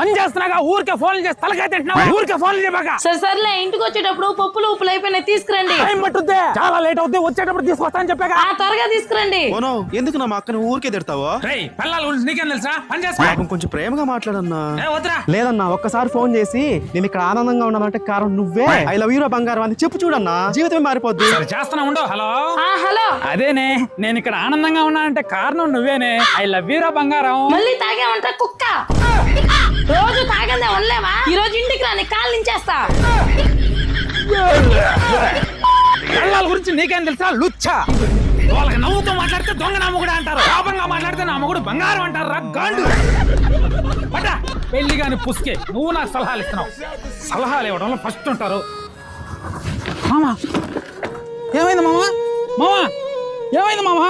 పని చేస్తున్నాగా ఊరికే ఫోన్లు చేసి తలకాయ తింటున్నావా? ఊరికే ఫోన్లు చేయబాక. సర్లే ఇంటికి వచ్చేటప్పుడు పప్పులు ఉప్పులు అయిపోయినాయి తీసుకురండి. టైం పట్టుద్ది, చాలా లేట్ అవుద్ది. వచ్చేటప్పుడు తీసుకొస్తానని చెప్పాగా. త్వరగా తీసుకురండి. ఎందుకు నా అక్కని ఊరికే తిడతావో? పిల్లల గురించి నీకేం తెలుసా? పని చేస్తా. పాపం కొంచెం ప్రేమగా మాట్లాడన్నా. వద్దురా. లేదన్నా ఒక్కసారి ఫోన్ చేసి నేను ఇక్కడ ఆనందంగా ఉన్నానంటే కారణం నువ్వే. ఐ లవ్ యూ రా బంగారం అని చెప్పు చూడన్నా, జీవితమే మారిపోద్ది. చేస్తున్నా ఉండు. Hello hello. అదేనే, నేను ఇక్కడ ఆనందంగా ఉన్నానంటే కారణం నువ్వేనే. ఐ లవ్ యూ రా బంగారం. మళ్ళీ తాగామంటా కుక్క. రోజు తాగందే వల్లేవా? ఈ రోజు ఇంటికి రాని కాళ్ళు నించేస్తా. పిల్లల గురించి నీకేం తెలుసా? లుచ్చా. వాళ్ళకి నవ్వుతూ మాట్లాడితే దొంగ నా మొగుడు అంటారు, కోపంగా మాట్లాడితే నా మొగుడు బంగారం అంటారు. రా గాండు పట. పెళ్లి గాని పుస్కే నువ్వు నాకు సలహాలు ఇస్తున్నావు. సలహాలు ఇవ్వడంలో ఫస్ట్ ఉంటారు. మామా ఏమైంది మామా? మామా ఏమైంది మామా?